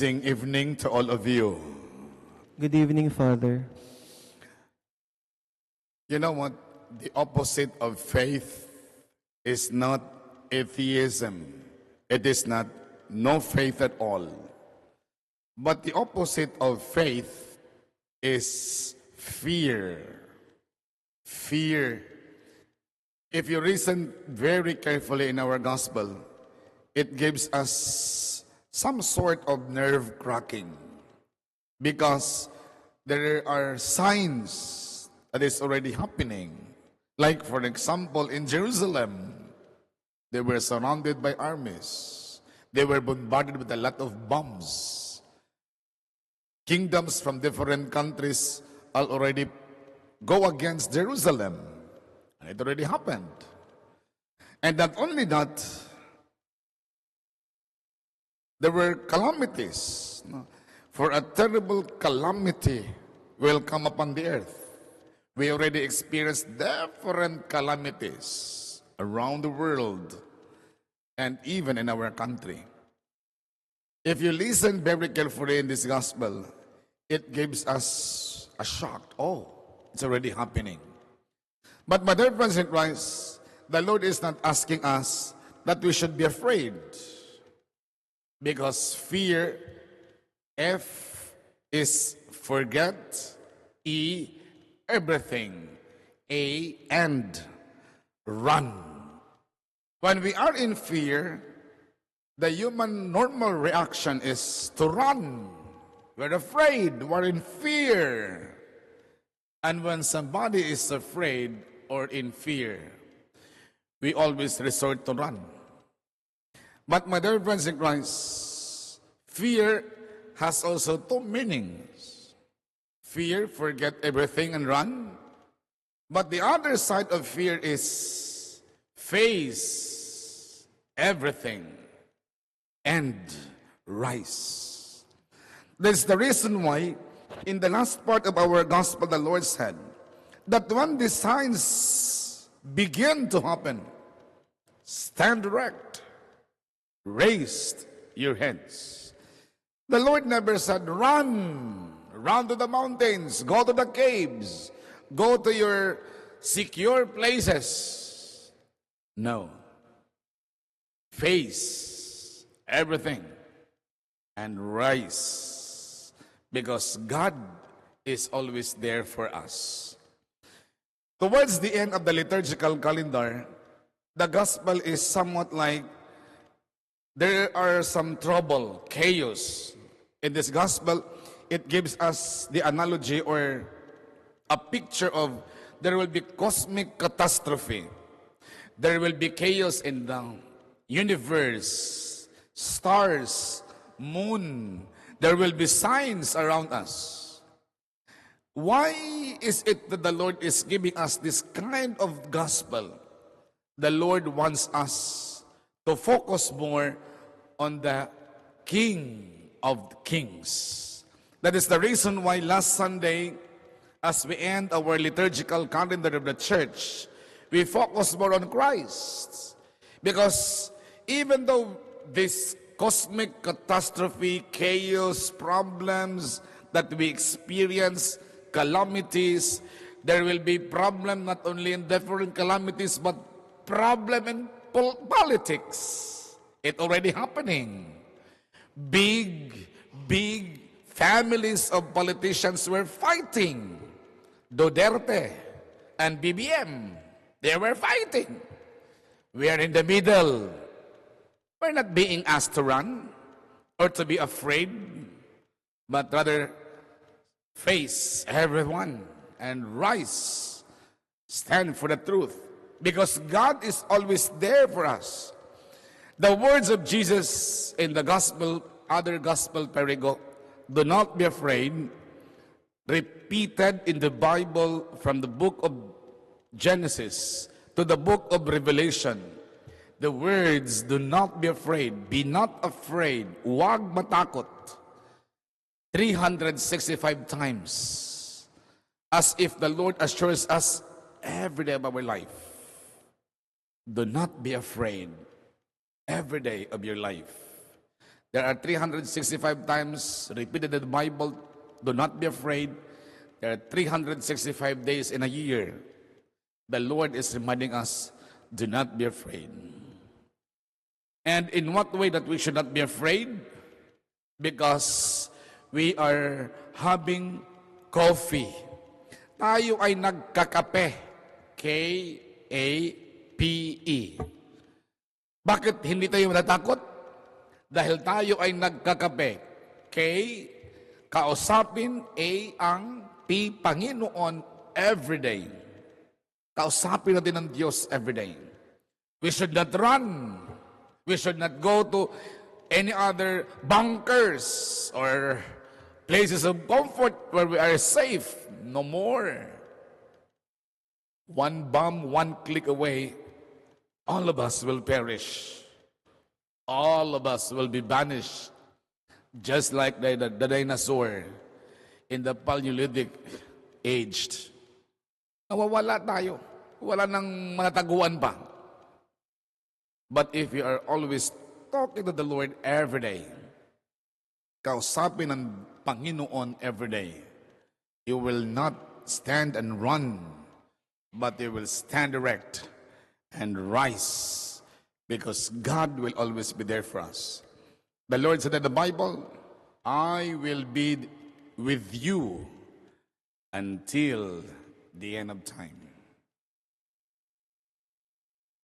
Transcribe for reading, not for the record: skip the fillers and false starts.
Good evening to all of you. Good evening, Father. You know what? The opposite of faith is not atheism. It is not no faith at all. But the opposite of faith is fear. Fear. If you listen very carefully in our gospel, it gives us some sort of nerve cracking because there are signs that is already happening. Like, for example, in Jerusalem, they were surrounded by armies. They were bombarded with a lot of bombs. Kingdoms from different countries already go against Jerusalem. And it already happened. And not only that, there were calamities. For a terrible calamity will come upon the earth. We already experienced different calamities around the world and even in our country. If you listen very carefully in this gospel, it gives us a shock. Oh, it's already happening. But my dear friends in Christ, the Lord is not asking us that we should be afraid. Because fear, F is forget, E, everything, A, and run. When we are in fear, the human normal reaction is to run. We're afraid, we're in fear. And when somebody is afraid or in fear, we always resort to run. But my dear friends in Christ, fear has also two meanings. Fear, forget everything and run. But the other side of fear is face everything and rise. That's the reason why in the last part of our gospel, the Lord said that when the signs begin to happen, stand erect, raise your heads. The Lord never said, run to the mountains, go to the caves, go to your secure places. No. Face everything and rise, because God is always there for us. Towards the end of the liturgical calendar, the gospel is somewhat like there are some trouble, chaos. In this gospel, it gives us the analogy or a picture of there will be cosmic catastrophe. There will be chaos in the universe, stars, moon. There will be signs around us. Why is it that the Lord is giving us this kind of gospel? The Lord wants us to focus more on the King of Kings. That is the reason why last Sunday, as we end our liturgical calendar of the church, we focus more on Christ. Because even though this cosmic catastrophe, chaos, problems that we experience, calamities, there will be problem not only in different calamities, but problem in politics. It already happening. Big families of politicians were fighting. Duterte and BBM, they were fighting. We are in the middle. We're not being asked to run or to be afraid, but rather face everyone and rise, stand for the truth, because God is always there for us. The words of Jesus in the gospel, other gospel perigo, do not be afraid, repeated in the Bible from the book of Genesis to the book of Revelation. The words, do not be afraid, be not afraid, huwag matakot, 365 times, as if the Lord assures us every day of our life. Do not be afraid every day of your life. There are 365 times repeated in the Bible, do not be afraid. There are 365 days in a year. The Lord is reminding us, do not be afraid. And in what way that we should not be afraid? Because we are having coffee. Tayo ay nagkakape. K-A-P-E. Bakit hindi tayo natatakot? Dahil tayo ay nagkakape. K, kausapin. A, ang P, Panginoon everyday. Kausapin natin ang Diyos everyday. We should not run. We should not go to any other bunkers or places of comfort where we are safe. No more. One bomb, one click away, all of us will perish. All of us will be banished. Just like the dinosaur in the Paleolithic age. Nawawala tayo. Wala nang manataguan pa. But if you are always talking to the Lord every day, kausapin ng Panginoon every day, you will not stand and run, but you will stand erect and rise, because God will always be there for us. The Lord said in the Bible, I will be with you until the end of time.